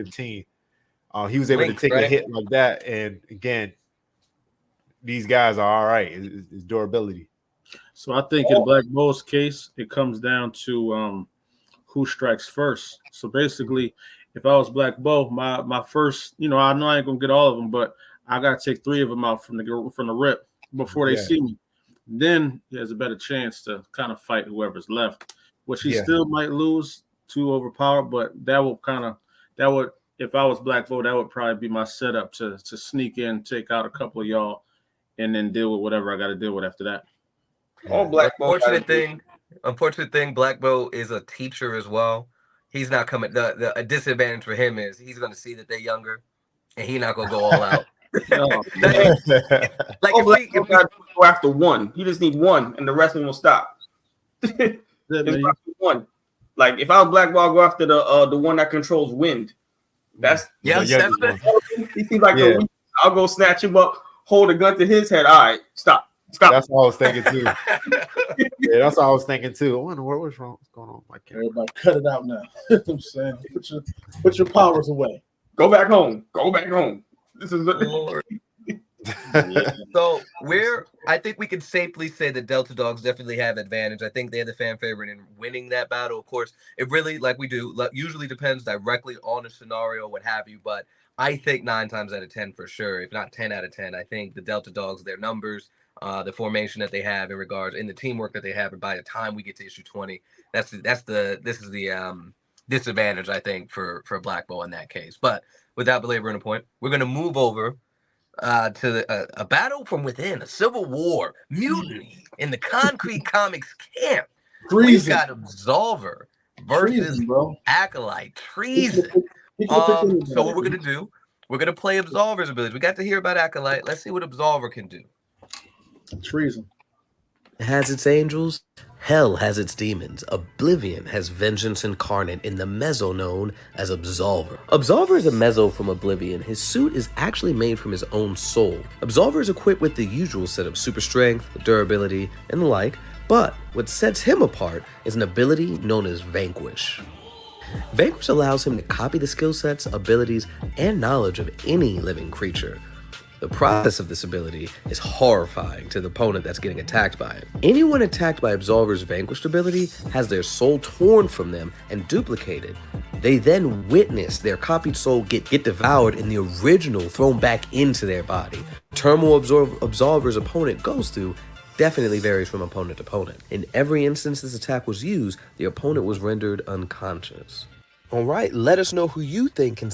15. He was able to Length, take a right? hit like that, and again, these guys are all right. It's durability. So I think in Black Bull's case, it comes down to who strikes first. So basically, if I was Black Bull, my first, I know I ain't gonna get all of them, but I gotta take 3 of them out from the rip before they Yeah. see me. Then he has a better chance to kind of fight whoever's left, which he still might lose to overpower, but that would if I was Black Bull, that would probably be my setup to sneak in, take out a couple of y'all, and then deal with whatever I got to deal with after that. All Black Bull. Unfortunate thing, Black Bull is a teacher as well. He's not coming. A disadvantage for him is he's going to see that they're younger, and he's not going to go all out. Oh, Like All Black if Bull we gotta go after one. You just need one, and the rest of them will stop. Just go after one. Like if I was Black Bull, I'll go after the one that controls wind. That's yeah, he seems like I'll go snatch him up, hold a gun to his head. All right, stop. That's what I was thinking too. Yeah, that's what I was thinking too. I wonder what's wrong. What's going on with my camera? Everybody, cut it out now. You know what I'm saying, put your powers away. Go back home. Go back home. This is Lord. So I think we can safely say that Delta Dogs definitely have advantage. I think they're the fan favorite in winning that battle. Of course, it really, like we do, usually depends directly on the scenario, what have you. But I think 9 times out of 10 for sure, if not 10 out of 10, I think the Delta Dogs, their numbers, the formation that they have in regards, in the teamwork that they have, and by the time we get to issue 20, this is the disadvantage I think for Black Bull in that case. But without belaboring the point, we're going to move over to a battle from within, a civil war, mutiny in the Concrete Comics camp. We've got Absolver versus Acolyte. Treason. So what we're going to do, we're going to play Absolver's abilities. We got to hear about Acolyte. Let's see what Absolver can do. Treason has its angels, hell has its demons, oblivion has vengeance incarnate in the mezzo known as Absolver. Absolver is a mezzo from Oblivion. His suit is actually made from his own soul. Absolver is equipped with the usual set of super strength, durability, and the like, but what sets him apart is an ability known as Vanquish. Vanquish allows him to copy the skill sets, abilities, and knowledge of any living creature. The process of this ability is horrifying to the opponent that's getting attacked by it. Anyone attacked by Absolver's Vanquished ability has their soul torn from them and duplicated. They then witness their copied soul get devoured and the original thrown back into their body. Turmoil Absolver's opponent goes through definitely varies from opponent to opponent. In every instance this attack was used, the opponent was rendered unconscious. Alright, let us know who you think can...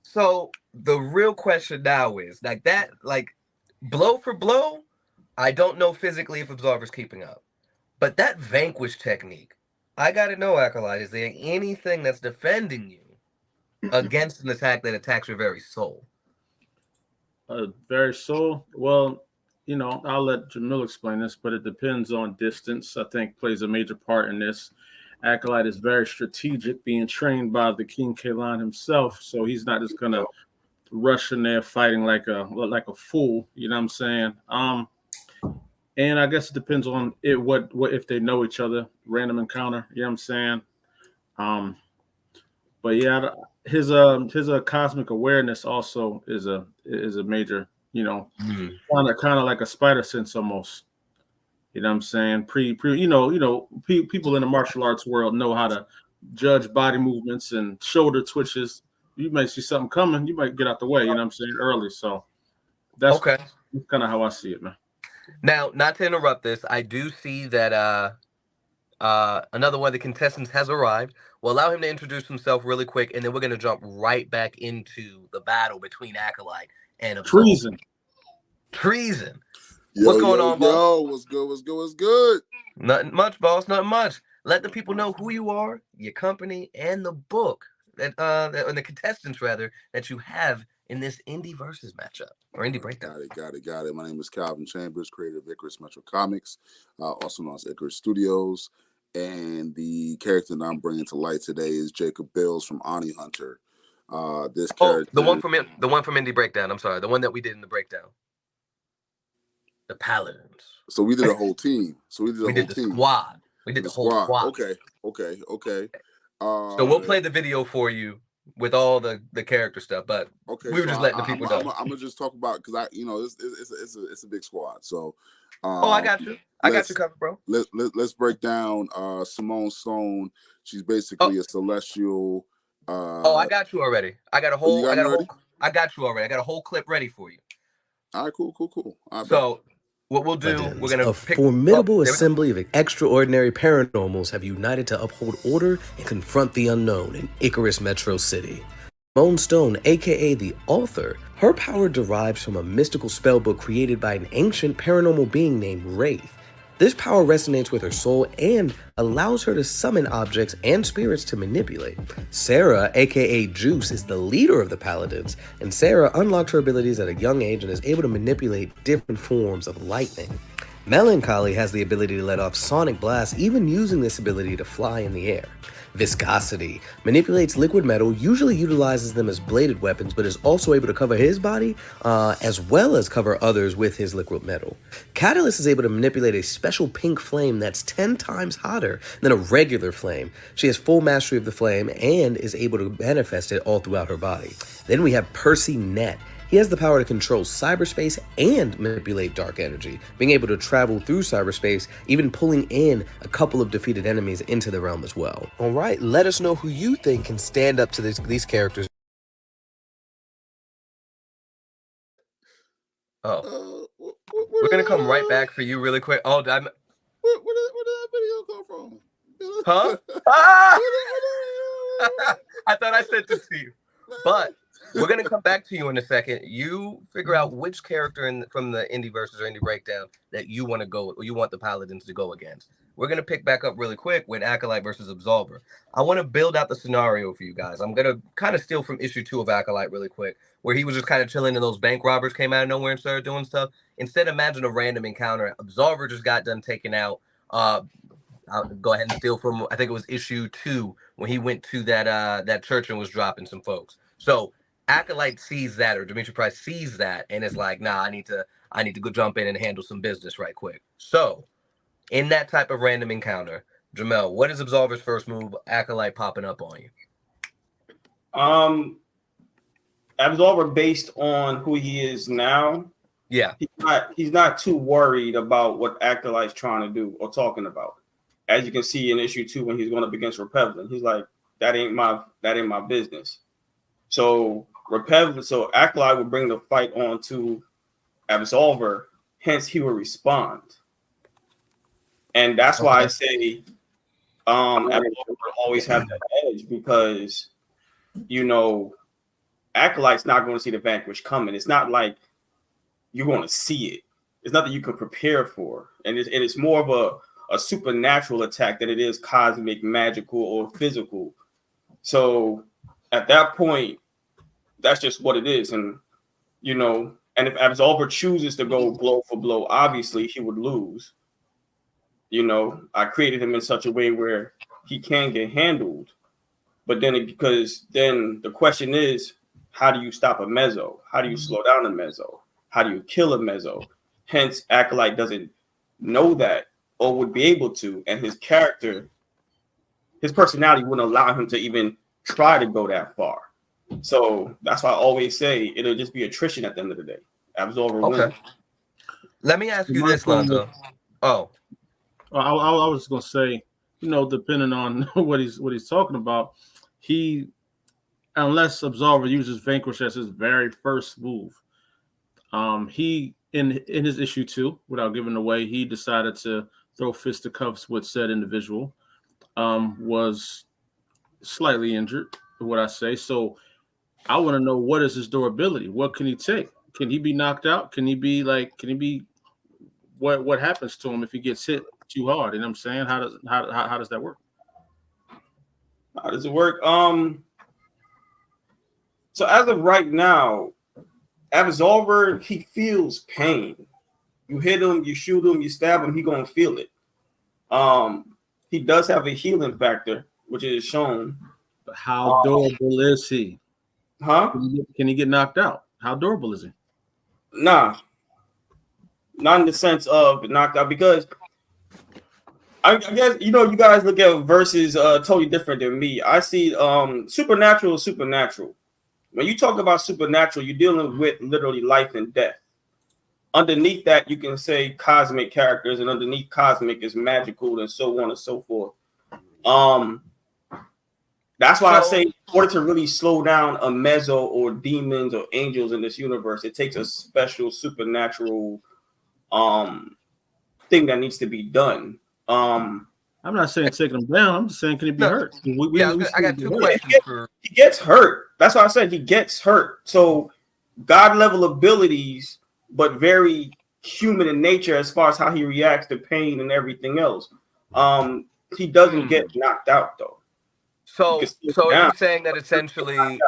So the real question now is blow for blow, I don't know physically if Absolver's keeping up. But that Vanquish technique, I gotta know, Acolyte, is there anything that's defending you against an attack that attacks your very soul? Very soul? Well, I'll let Jamil explain this, but it depends on distance. I think plays a major part in this. Acolyte is very strategic, being trained by the King Kalan himself, so he's not just gonna rush in there fighting like a fool. You know what I'm saying? And I guess it depends on what if they know each other, random encounter. You know what I'm saying? But yeah, his cosmic awareness also is a major, kind of like a spider sense almost. You know what I'm saying? People in the martial arts world know how to judge body movements and shoulder twitches. You might see something coming, you might get out the way, you know what I'm saying, early. So that's kind of how I see it, man. Now, not to interrupt this, I do see that another one of the contestants has arrived. We'll allow him to introduce himself really quick, and then we're going to jump right back into the battle between Acolyte and Treason. What's going on, boss? What's good? Nothing much, boss. Nothing much. Let the people know who you are, your company, and the book and the contestants rather that you have in this indie versus matchup or indie breakdown. Got it. My name is Calvin Chambers, creator of Icarus Metro Comics, also known as Icarus Studios, and the character that I'm bringing to light today is Jacob Bills from Ani Hunter. This character, the one from Indie Breakdown. I'm sorry, the one that we did in the breakdown. The Paladins. So we did a whole team. We did the squad. We did the whole squad. Okay. So we'll play the video for you with all the character stuff, but okay, we were so just letting the people know. I'm gonna just talk about because it's a big squad. So, I got you. I got you covered, bro. Let's break down Simone Stone. She's basically a celestial. I got you already. I got a whole. I got you already. I got a whole clip ready for you. All right, cool. So, what we'll do, we're gonna a formidable assembly of extraordinary paranormals have united to uphold order and confront the unknown in Icarus Metro City. Simone Stone, aka the Author, her power derives from a mystical spellbook created by an ancient paranormal being named Wraith. This power resonates with her soul and allows her to summon objects and spirits to manipulate. Sarah, aka Juice, is the leader of the Paladins, and Sarah unlocked her abilities at a young age and is able to manipulate different forms of lightning. Melancholy has the ability to let off sonic blasts, even using this ability to fly in the air. Viscosity manipulates liquid metal, usually utilizes them as bladed weapons, but is also able to cover his body as well as cover others with his liquid metal. Catalyst is able to manipulate a special pink flame that's 10 times hotter than a regular flame. She has full mastery of the flame and is able to manifest it all throughout her body. Then we have Percy Net. He has the power to control cyberspace and manipulate dark energy, being able to travel through cyberspace, even pulling in a couple of defeated enemies into the realm as well. All right, let us know who you think can stand up to these characters. We're gonna come right back for you really quick. Oh, where did that video come from? Huh? I thought I sent it to you, but we're gonna come back to you in a second. You figure out which character from the indie versus or indie breakdown that you want to go, or you want the Paladins to go against. We're gonna pick back up really quick with Acolyte versus Absolver. I want to build out the scenario for you guys. I'm gonna kind of steal from issue 2 of Acolyte really quick, where he was just kind of chilling and those bank robbers came out of nowhere and started doing stuff. Instead, imagine a random encounter. Absolver just got done taking out. I'll go ahead and steal from, I think it was issue 2 when he went to that church and was dropping some folks. So Acolyte sees that, or Dimitri Price sees that, and is like, nah, I need to go jump in and handle some business right quick. So in that type of random encounter, Jamel, what is Absolver's first move? Acolyte popping up on you. Absolver, based on who he is now, yeah, he's not too worried about what Acolyte's trying to do or talking about. As you can see in issue 2, when he's going up against Repevlin, he's like, that ain't my business. So Acolyte will bring the fight on to Absolver, hence he will respond. And that's why I say Absolver will always have that edge, because Acolyte's not going to see the vanquish coming. It's not like you're going to see it. It's nothing you can prepare for. And it's more of a supernatural attack than it is cosmic, magical, or physical. So at that point, that's just what it is. And and if Absolver chooses to go blow for blow, obviously he would lose. I created him in such a way where he can get handled. But then because the question is, how do you stop a mezzo? How do you slow down a mezzo? How do you kill a mezzo? Hence, Acolyte doesn't know that or would be able to. And his character, his personality wouldn't allow him to even try to go that far. So that's why I always say it'll just be attrition at the end of the day. Absolver wins. Let me ask you this, Lonzo. I was going to say, depending on what he's talking about, unless Absolver uses Vanquish as his very first move, he in his issue 2, without giving away, he decided to throw fisticuffs with said individual. Was slightly injured, what I say. So I want to know, what is his durability? What can he take? Can he be knocked out? Can he be what happens to him if he gets hit too hard? You know what I'm saying? How does that work? How does it work? So as of right now, Absolver, he feels pain. You hit him, you shoot him, you stab him, he gonna feel it. He does have a healing factor, which is shown. But how durable is he? Huh? Can he get knocked out? How durable is he? Nah. Not in the sense of knocked out, because I guess you guys look at verses totally different than me. I see supernatural is supernatural. When you talk about supernatural, you're dealing with literally life and death. Underneath that, you can say cosmic characters, and underneath cosmic is magical, and so on and so forth. That's why I say, in order to really slow down a mezzo or demons or angels in this universe, it takes a special supernatural thing that needs to be done. I'm not saying taking him down. I'm just saying, can he be hurt? I got two questions for. He gets hurt. That's why I said he gets hurt. So God level abilities, but very human in nature as far as how he reacts to pain and everything else. He doesn't get knocked out though. So are you saying that essentially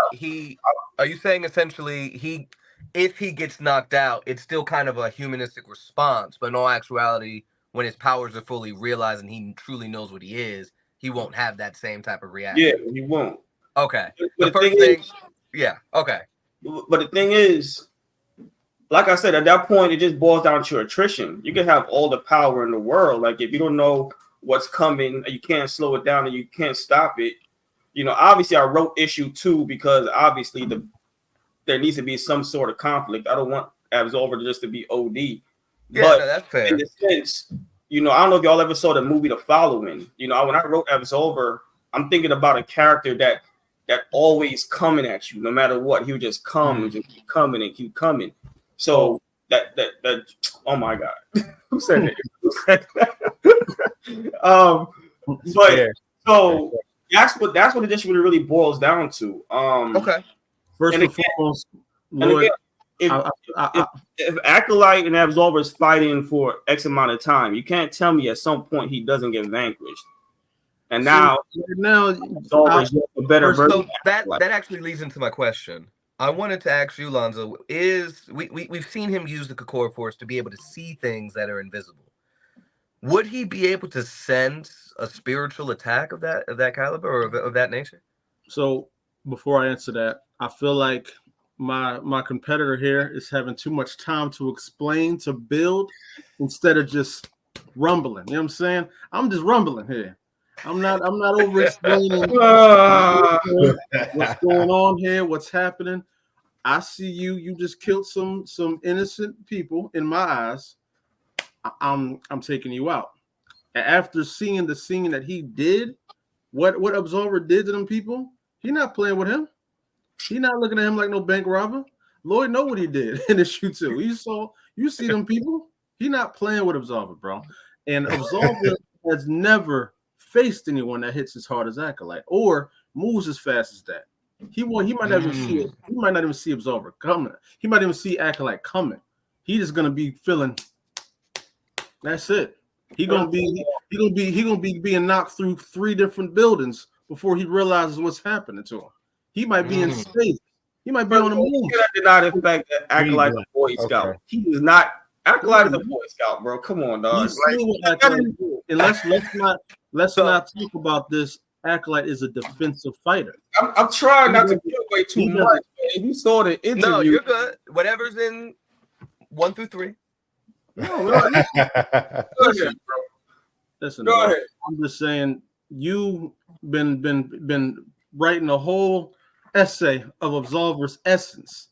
if he gets knocked out, it's still kind of a humanistic response, but in all actuality, when his powers are fully realized and he truly knows what he is, he won't have that same type of reaction? Yeah, he won't. Okay. But the thing is, like I said, at that point, it just boils down to attrition. You can have all the power in the world. Like, if you don't know what's coming, you can't slow it down and you can't stop it. Obviously, I wrote issue 2 because obviously there needs to be some sort of conflict. I don't want Absolver just to be OD. Yeah, but that's fair. In the sense, I don't know if y'all ever saw the movie The Following. When I wrote Absolver, I'm thinking about a character that always coming at you, no matter what. He would just come and just keep coming and keep coming. So that oh my God, who said that? But so that's what it just really boils down to. Okay. First and foremost, Lord, if Acolyte and Absolver is fighting for X amount of time, you can't tell me at some point he doesn't get vanquished. And now Absolver is a better version. So that actually leads into my question. I wanted to ask you, Lonzo, we've seen him use the Kokoro Force to be able to see things that are invisible. Would he be able to sense a spiritual attack of that caliber or of that nature? So before I answer that, I feel like my competitor here is having too much time to explain, to build, instead of just rumbling. You know what I'm saying? I'm just rumbling here. I'm not over explaining what's going on here, what's happening. I see you just killed some innocent people in my eyes. I'm taking you out. After seeing the scene that he did, what Absolver did to them people, he not playing with him. He not looking at him like no bank robber. Lloyd know what he did in issue 2. You see them people. He not playing with Absolver, bro. And Absolver has never faced anyone that hits as hard as Acolyte or moves as fast as that. He might not even see it. He might not even see Absolver coming. He might even see Acolyte coming. He just gonna be feeling. That's it. He gonna be being knocked through 3 different buildings before he realizes what's happening to him. He might be in space. He might be on the moon. That did not affect Acolyte a Boy Scout. Okay. He is not. Acolyte is a Boy Scout, bro. Come on, dog. And let's not talk about this. Acolyte is a defensive fighter. I'm trying not to give away too much. If you saw the interview, no, you're good. Whatever's in 1 through 3. No, listen, go ahead. I'm just saying you've been writing a whole essay of Absolver's essence.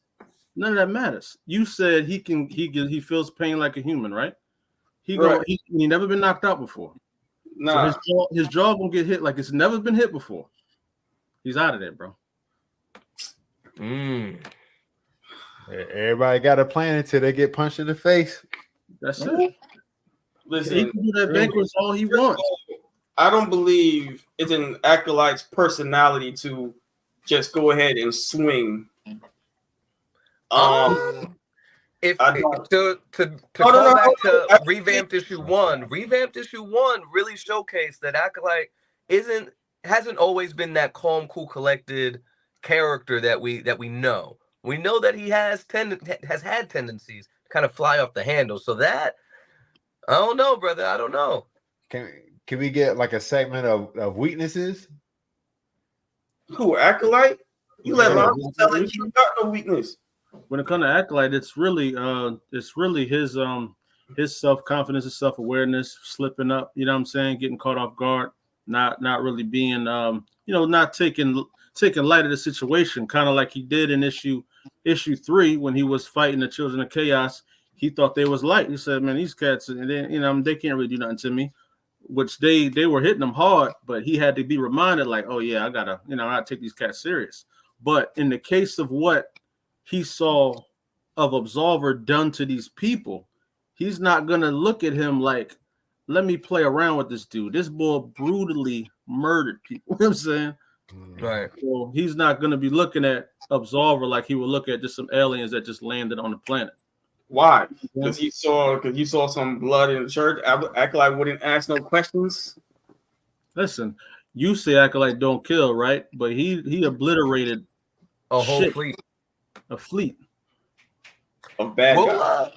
None of that matters. You said he feels pain like a human, right? He never been knocked out before. Nah. So his jaw gonna get hit like it's never been hit before. He's out of there, bro. Everybody got a plan until they get punched in the face. That's it. Listen, he can do that banquet all he wants. I don't believe it's an Acolyte's personality to just go ahead and swing. Revamped issue 1. Revamped issue 1 really showcased that Acolyte hasn't always been that calm, cool, collected character that we know. We know that he has had tendencies to kind of fly off the handle. So that I don't know, brother. I don't know. Can we get like a segment of weaknesses? Who, Acolyte? You let Lonzo tell it. You got no weakness. When it comes to Acolyte, it's really his his self-confidence, his self-awareness slipping up, you know what I'm saying, getting caught off guard, not really being not taking light of the situation, kind of like he did in issue 3 when he was fighting the Children of Chaos. He thought they was light. He said, man, these cats, and then, they can't really do nothing to me, which they were hitting him hard, but he had to be reminded, like, oh yeah, I gotta take these cats serious. But in the case of what he saw of Absolver done to these people, he's not gonna look at him like, let me play around with this dude. This boy brutally murdered people. You know what I'm saying? Right. So he's not gonna be looking at Absolver like he would look at just some aliens that just landed on the planet. Why? Because you saw some blood in the church. Acolyte wouldn't ask no questions. Listen, you say Acolyte don't kill, right? But he obliterated a whole fleet. A fleet of bad guys.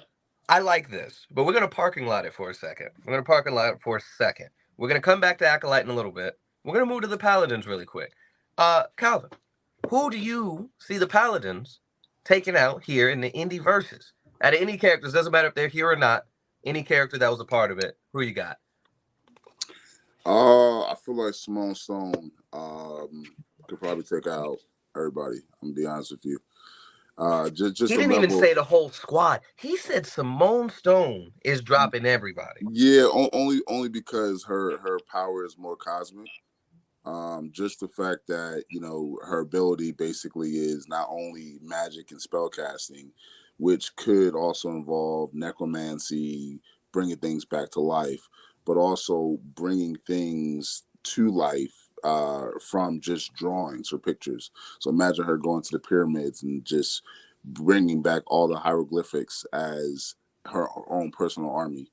I like this, but we're gonna parking lot it for a second. We're gonna come back to Acolyte in a little bit. We're gonna move to the Paladins really quick. Calvin, who do you see the Paladins taking out here in the indie verses? Out of any characters, doesn't matter if they're here or not. Any character that was a part of it, who you got? I feel like Simone Stone could probably take out everybody. I'm gonna be honest with you. Just he didn't even say the whole squad. He said Simone Stone is dropping everybody. Yeah, only because her power is more cosmic. Just the fact that her ability basically is not only magic and spell casting, which could also involve necromancy, bringing things back to life, but also bringing things to life from just drawings or pictures. So imagine her going to the pyramids and just bringing back all the hieroglyphics as her own personal army.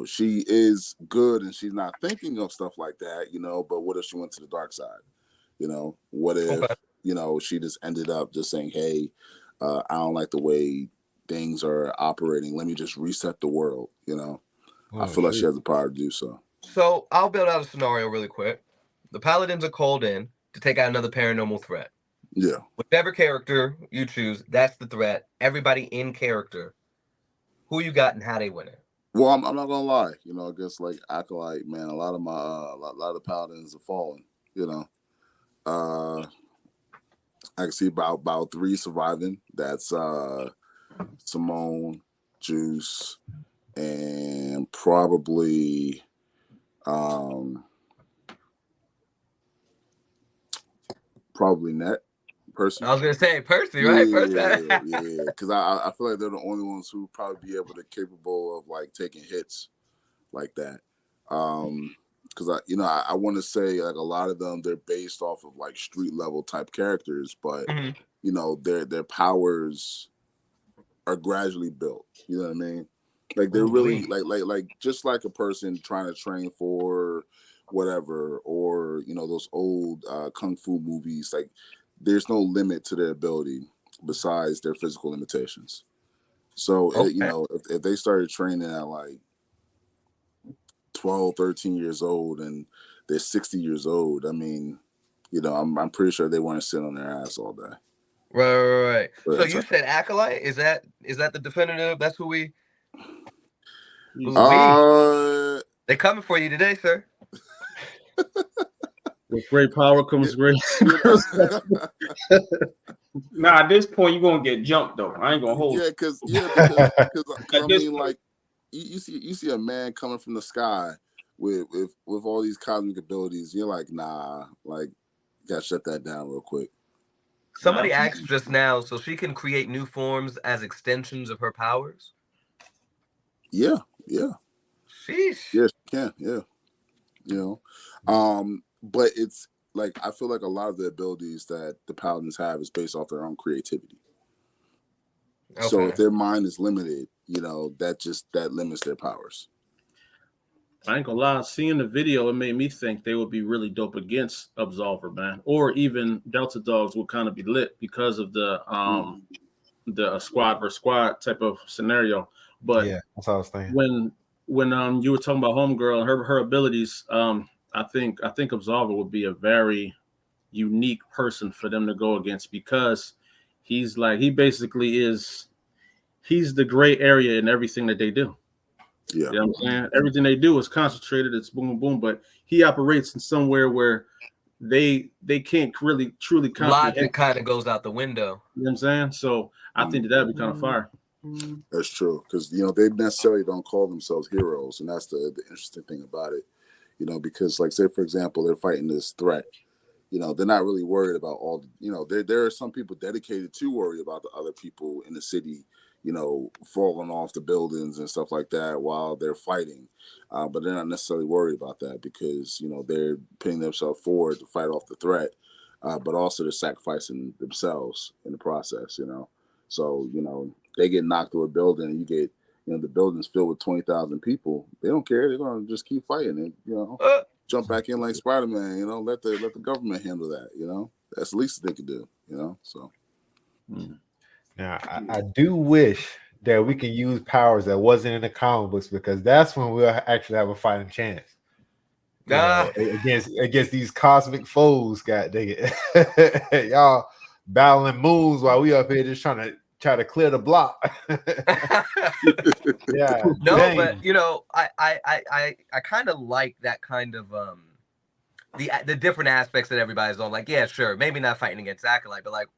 She is good and she's not thinking of stuff like that, but what if she went to the dark side? What if, she just ended up just saying, hey, I don't like the way things are operating. Let me just reset the world. I feel like she has the power to do so. So I'll build out a scenario really quick. The Paladins are called in to take out another paranormal threat. Yeah. Whichever character you choose, that's the threat. Everybody in character. Who you got and how they win it? Well, I'm not gonna lie. I guess like Acolyte, man, a lot of my a lot of Paladins are falling. I can see about 3 surviving. That's Simone, Juice, and probably Net. Percy. I was gonna say Percy, right? Yeah. Because I feel like they're the only ones who probably be capable of like taking hits like that. Because I want to say like a lot of them, they're based off of like street level type characters, but their powers are gradually built. You know what I mean? Like they're really like just like a person trying to train for whatever, or those old kung fu movies. Like there's no limit to their ability besides their physical limitations. So if they started training at like 12, 13 years old and they're 60 years old, I mean, I'm pretty sure they want to sit on their ass all day. Right. So you said Acolyte? Is that the definitive? That's who we. They're coming for you today, sir. With great power comes great. Nah, at this point you're gonna get jumped though. I ain't gonna hold. Yeah, because I mean, like you see a man coming from the sky with all these cosmic abilities. You're like, nah, like you gotta shut that down real quick. Somebody asked just now, so she can create new forms as extensions of her powers? Yeah. Sheesh. Yes, she can, yeah. But it's like I feel like a lot of the abilities that the Paladins have is based off their own creativity. Okay. So if their mind is limited, that limits their powers. I ain't gonna lie, seeing the video, it made me think they would be really dope against Absolver, man. Or even Delta Dogs would kind of be lit because of the squad versus squad type of scenario. But yeah, that's what I was thinking. When you were talking about Homegirl and her abilities, I think Absolver would be a very unique person for them to go against, because he's the gray area in everything that they do. Yeah. You know what I'm saying? Everything they do is concentrated. It's boom, boom. But he operates in somewhere where they can't really truly comprehend. Logic kind of goes out the window. You know what I'm saying? So I think that'd be kind of fire. That's true, because they necessarily don't call themselves heroes, and that's the interesting thing about it. Because like say for example, they're fighting this threat. They're not really worried about all. There are some people dedicated to worry about the other people in the city, falling off the buildings and stuff like that while they're fighting. But they're not necessarily worried about that because they're putting themselves forward to fight off the threat, but also they're sacrificing themselves in the process. So they get knocked through a building, and you get the building's filled with 20,000 people. They don't care. They're gonna just keep fighting and jump back in like Spider-Man. Let the government handle that. That's the least they could do. So. Now, I do wish that we can use powers that wasn't in the comic books, because that's when we'll actually have a fighting chance. Against these cosmic foes, god dang it. Y'all battling moons while we up here just try to clear the block. Yeah. No, dang. but I kind of like that kind of the different aspects that everybody's on. Like, yeah, sure, maybe not fighting against Acolyte, but like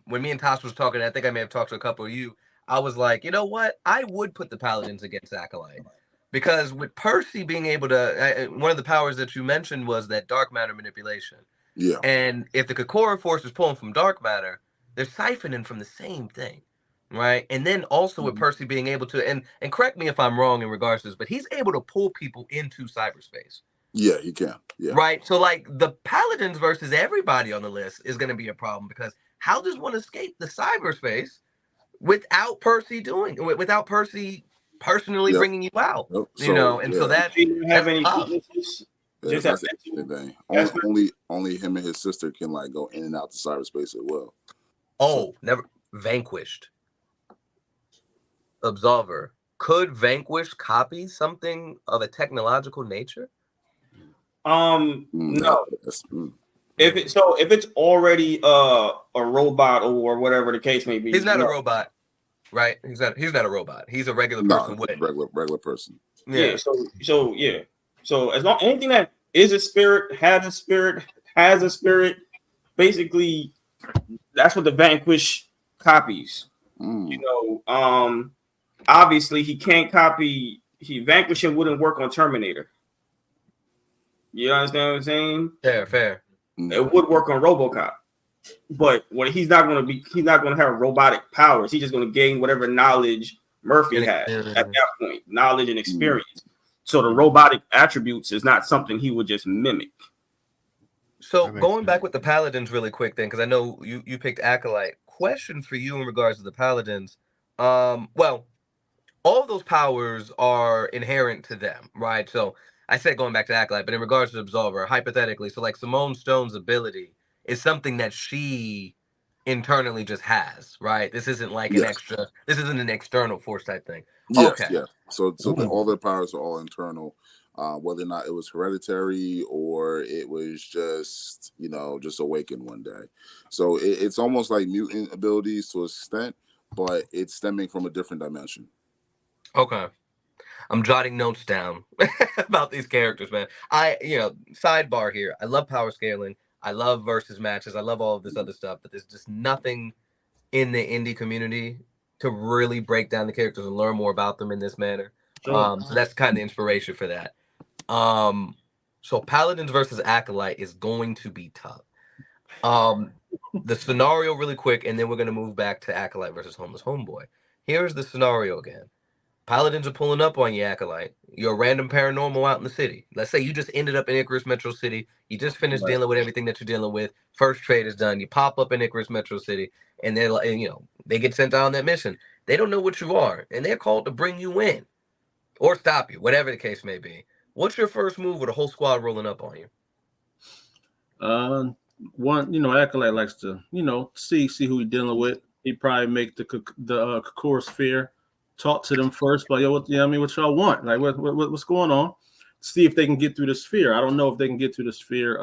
when me and Tosh was talking, I think I may have talked to a couple of you. I was like, you know what? I would put the Paladins against Acolyte, because with Percy being able to, one of the powers that you mentioned was that dark matter manipulation. Yeah. And if the Kokora force is pulling from dark matter, they're siphoning from the same thing, right? And then also with Percy being able to, and correct me if I'm wrong in regards to this, but he's able to pull people into cyberspace. Yeah, he can. Yeah. Right. So like the Paladins versus everybody on the list is going to be a problem, because how does one escape the cyberspace without Percy personally bringing you out? Yep. So that He didn't have any tough. weaknesses. Yeah, that's the interesting thing. Only him and his sister can like go in and out to cyberspace as well. Never Vanquished. Absolver. Could Vanquish copy something of a technological nature? No. If it's already a robot or whatever the case may be, he's not a robot, right? He's not a robot. He's a regular person. Regular person. Yeah. So as long anything that is a spirit, has a spirit, basically that's what the Vanquish copies. Obviously he can't copy. Vanquishing wouldn't work on Terminator. You understand what I'm saying? Fair. It would work on RoboCop, but he's not going to have robotic powers. He's just going to gain whatever knowledge Murphy had at that point, knowledge and experience. So the robotic attributes is not something he would just mimic. So going back with the Paladins really quick then, because I know you picked Acolyte. Question for you in regards to the Paladins. Well, all of those powers are inherent to them, right? So I said going back to Acolyte, but in regards to Absolver, hypothetically, so like Simone Stone's ability is something that she internally just has, right? This isn't like an extra. This isn't an external force type thing. Yes, yeah. So all their powers are all internal, whether or not it was hereditary or it was just just awakened one day. So it's almost like mutant abilities to an extent, but it's stemming from a different dimension. Okay. I'm jotting notes down about these characters, man. Sidebar here. I love power scaling. I love versus matches. I love all of this other stuff, but there's just nothing in the indie community to really break down the characters and learn more about them in this manner. So that's kind of the inspiration for that. So Paladins versus Acolyte is going to be tough. The scenario really quick, and then we're going to move back to Acolyte versus Homeless Homeboy. Here's the scenario again. Paladins are pulling up on you, Acolyte. You're a random paranormal out in the city. Let's say you just ended up in Icarus Metro City. You just finished dealing with everything that you're dealing with. First trade is done. You pop up in Icarus Metro City, and they're like, they get sent out on that mission. They don't know what you are, and they're called to bring you in or stop you, whatever the case may be. What's your first move with a whole squad rolling up on you? Acolyte likes to, see who he's dealing with. He'd probably make the Kokora sphere. Talk to them first, but what y'all want? Like, what's going on? See if they can get through the sphere. I don't know if they can get through the sphere.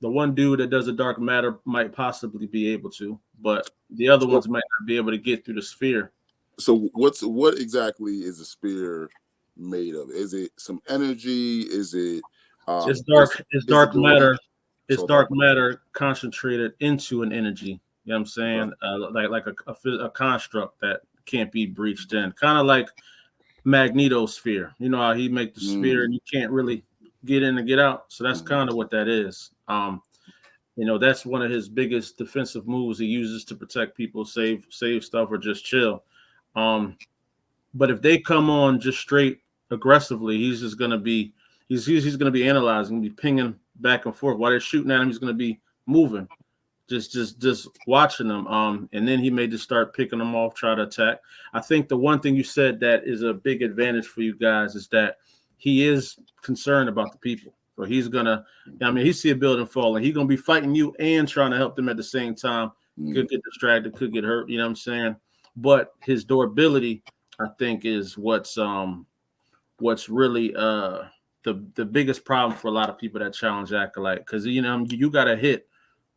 The one dude that does the dark matter might possibly be able to, but the other ones might not be able to get through the sphere. So what exactly is a spear made of? Is it some energy? Is it It's dark. It's dark physical? matter. It's So dark matter concentrated into an energy. You know what I'm saying? Okay. Like a construct that can't be breached in. Kind of like magnetosphere. You know how he make the sphere and you can't really get in and get out. So that's kind of what that is. You know, that's one of his biggest defensive moves he uses to protect people, save stuff, or just chill. But if they come on just straight aggressively, he's just gonna be he's gonna be analyzing, be pinging back and forth while they're shooting at him. He's gonna be moving, just watching them. And then he may just start picking them off, try to attack. I think the one thing you said that is a big advantage for you guys is that he is concerned about the people. So he's gonna, I mean, he see a building falling. He's gonna be fighting you and trying to help them at the same time. Could get distracted, could get hurt. You know what I'm saying? But his durability, I think, is what's really the biggest problem for a lot of people that challenge Acolyte, because you know you got to hit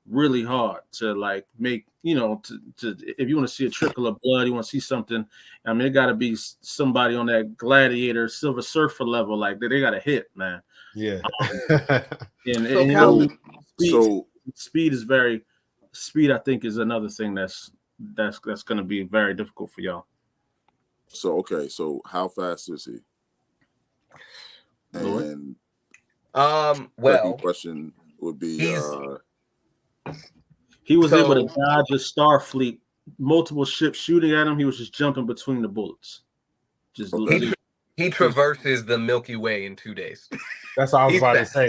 really hard to like make, you know, to if you want to see a trickle of blood, you want to see something. I mean, it got to be somebody on that Gladiator, Silver Surfer level, like they got to hit, man. Yeah. And So, you know, speed, I think, is another thing that's going to be very difficult for y'all. So okay, so how fast is he? And well, question would be he was able to dodge a Starfleet, multiple ships shooting at him. He was just jumping between the bullets. Just he traverses the Milky Way in 2 days. That's what I was about to say.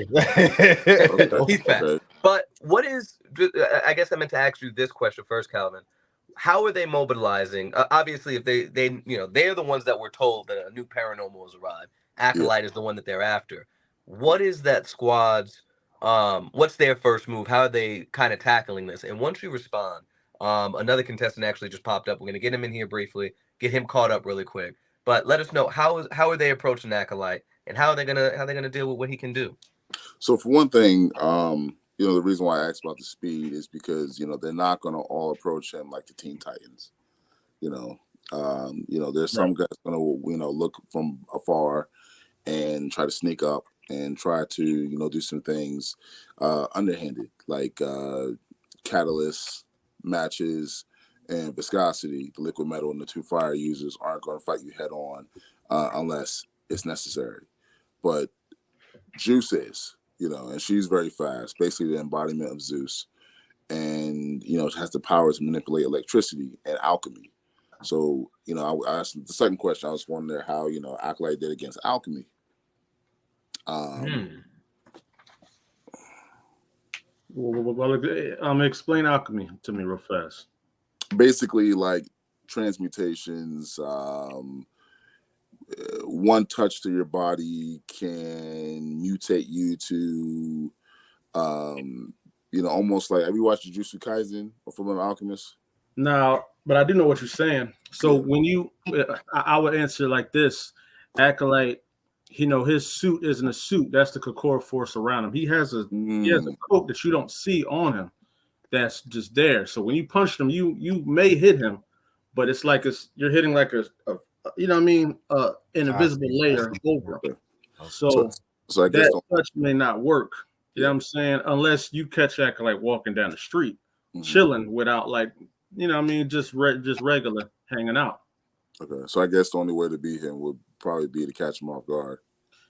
He's fast. Okay. But what is? I guess I meant to ask you this question first, Calvin. How are they mobilizing? Obviously, if they you know, they're the ones that were told that a new paranormal has arrived. Acolyte is the one that they're after. What is that squad's? What's their first move? How are they kind of tackling this? And once you respond, another contestant actually just popped up. We're gonna get him in here briefly, get him caught up really quick. But let us know how are they approaching Acolyte, and how are they gonna deal with what he can do? So for one thing, you know, the reason why I asked about the speed is because, you know, they're not going to all approach him like the Teen Titans. You know, there's some guys going to, you know, look from afar and try to sneak up and try to, you know, do some things underhanded, like catalyst, matches, and viscosity. The liquid metal and the two fire users aren't going to fight you head on unless it's necessary. But Juice is, you know, and she's very fast, basically the embodiment of Zeus, and you know, has the power to manipulate electricity and alchemy. So, you know, I asked the second question. I was wondering how, you know, Acolyte did against alchemy. Well, explain alchemy to me real fast. Basically, like transmutations. One touch to your body can mutate you to, you know, almost like, have you watched Jujutsu Kaisen or Fullmetal Alchemist? No, but I do know what you're saying. So when you, I would answer like this: Acolyte, you know, his suit isn't a suit. That's the Kokoro force around him. He has a coat that you don't see on him. That's just there. So when you punch him, you may hit him, but it's like you're hitting like a you know what I mean, an invisible layer over. So I guess that touch may not work. You know what I'm saying? Unless you catch Acolyte walking down the street, chilling without, like, you know what I mean, just regular hanging out. Okay, so I guess the only way to beat him would probably be to catch him off guard.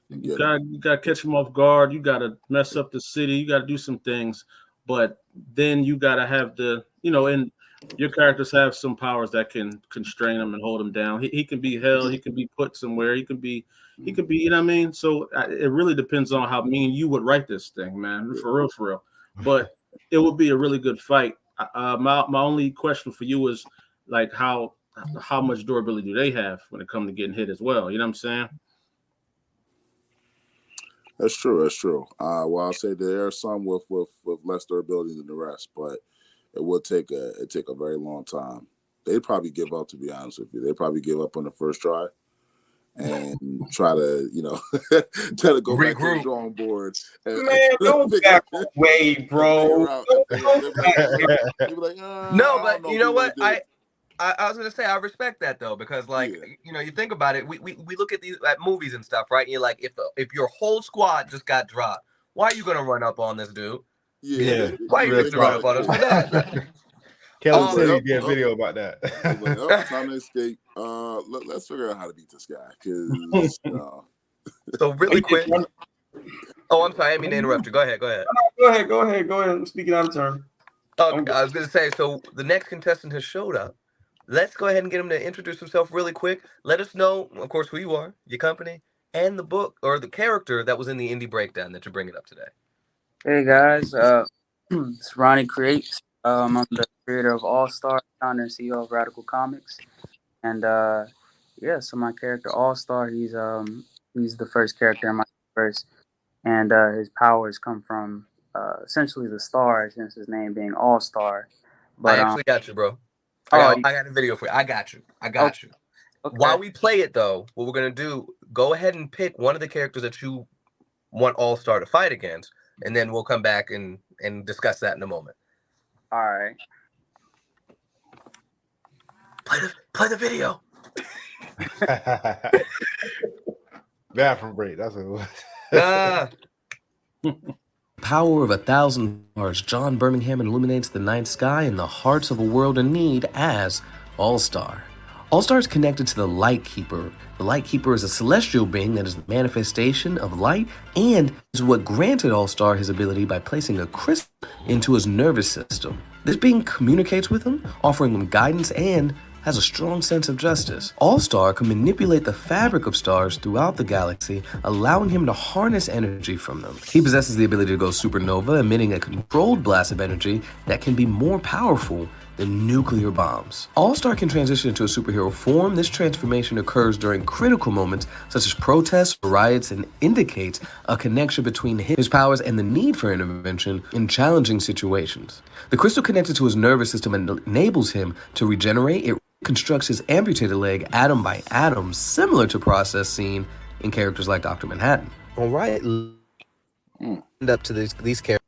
You gotta catch him off guard. You gotta mess up the city. You gotta do some things, but then you gotta have the, you know, and your characters have some powers that can constrain him and hold him down. He can be held. He can be put somewhere. He could be, you know what I mean? So it really depends on how mean you would write this thing, man, for real. But it would be a really good fight. My only question for you is, like, how much durability do they have when it comes to getting hit as well? You know what I'm saying? That's true. Well, I'll say there are some with less durability than the rest, but it would take a very long time. They'd probably give up, to be honest with you. They'd probably give up on the first try and try to, you know, try to go back to the drawing board. Man, don't back away, bro. No, but you know what? I was gonna say I respect that though, because like Yeah. you think about it, we look at these at movies and stuff, right? And you're like, if your whole squad just got dropped, why are you gonna run up on this dude? Yeah. Why are you Real fixing to run up on us? Yeah. Kelly Um, said he Like, did a video about that. time to escape. Let's figure out how to beat this guy because So really quick. Oh, I'm sorry, I didn't mean to interrupt you. Go ahead. Go ahead. I'm speaking out of turn. Okay, I was gonna say, so the next contestant has showed up. Let's go ahead and get him to introduce himself really quick. Let us know, of course, who you are, your company, and the book or the character that was in the indie breakdown that you're bringing up today. Hey guys, it's Ronnie Creates. I'm the creator of All Star, founder and CEO of Radical Comics, and yeah, so my character All Star, he's the first character in my universe, and his powers come from essentially the stars, hence his name being All Star. I But actually got you, bro. oh, I got a video for you. I got you. okay. While we play it, though, what we're gonna do, go ahead and pick one of the characters that you want All Star to fight against, and then we'll come back and discuss that in a moment. All right. Play the video. Bathroom break. That's what it was. Power of 1,000 stars, John Birmingham illuminates the night sky in the hearts of a world in need as All-Star. All-Star is connected to the Light Keeper. The Light Keeper is a celestial being that is the manifestation of light and is what granted All-Star his ability by placing a crystal into his nervous system. This being communicates with him, offering him guidance and has a strong sense of justice. All-Star can manipulate the fabric of stars throughout the galaxy, allowing him to harness energy from them. He possesses the ability to go supernova, emitting a controlled blast of energy that can be more powerful than nuclear bombs. All-Star can transition into a superhero form. This transformation occurs during critical moments such as protests or riots and indicates a connection between his powers and the need for intervention in challenging situations. The crystal connected to his nervous system enables him to regenerate. It constructs his amputated leg atom by atom, similar to process seen in characters like Dr. Manhattan. All right, end up to these characters.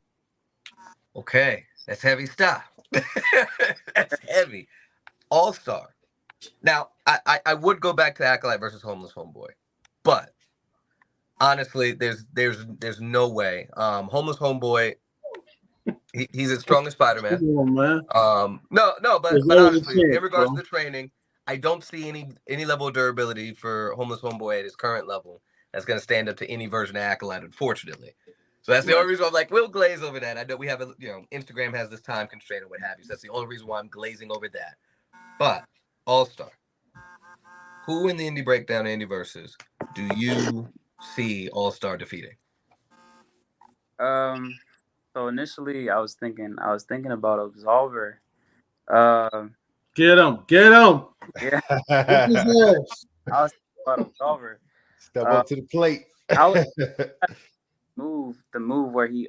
Okay, that's heavy stuff. That's heavy. All Star. Now, I would go back to Acolyte versus Homeless Homeboy, but honestly, there's no way. Homeless Homeboy, he's as strong as Spider-Man. Come on, man. But There's always a honestly, chance, in regards bro. to the training, I don't see any level of durability for Homeless Homeboy at his current level that's going to stand up to any version of Acolyte, unfortunately. So that's the only reason I'm like, we'll glaze over that. I know we have Instagram has this time constraint or what have you. So that's the only reason why I'm glazing over that. But All-Star, who in the Indie Breakdown Indie Versus do you see All-Star defeating? So initially, I was thinking about Absolver. Get him. Yeah, Whoop his ass. I was thinking about Absolver. Step up to the plate. I would the move where he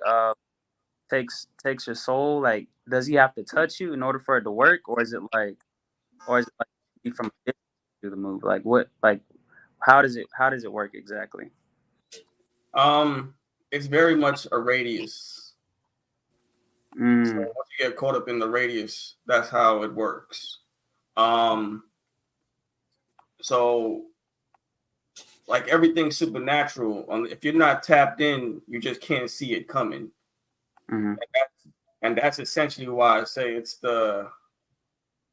takes your soul. Like, does he have to touch you in order for it to work, or is it like he from a distance do the move? Like what? Like how does it work exactly? It's very much a radius. So Mm, once you get caught up in the radius, that's how it works. So like everything's supernatural. If you're not tapped in, you just can't see it coming. mhm. And that's essentially why I say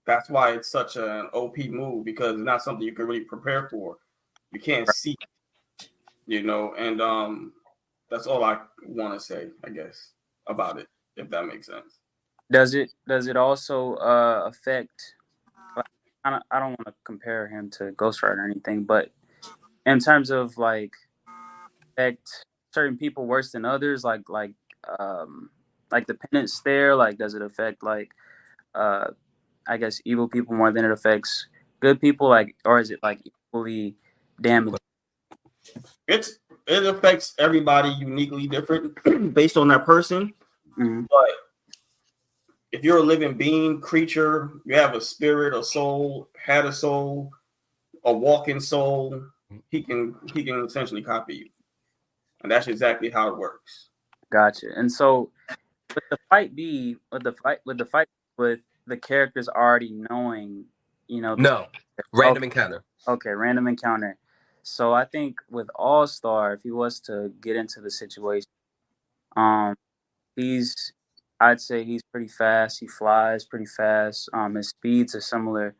that's why it's such an OP move, because it's not something you can really prepare for. You can't see, and that's all I want to say, I guess, about it, if that makes sense. Does it also affect? Like, I don't want to compare him to Ghost Rider or anything, but in terms of like affect certain people worse than others, like the penance there, like does it affect like I guess evil people more than it affects good people, like, or is it like equally damaging? It affects everybody uniquely different based on that person. Mhm. But if you're a living being, creature, you have a spirit, a soul, had a soul, a walking soul, he can essentially copy you. And that's exactly how it works. Gotcha. And so with the fight with the characters already knowing No. Random encounter. Okay, random encounter. So I think with All Star, if he was to get into the situation, um, I'd say he's pretty fast. He flies pretty fast. His speeds are similar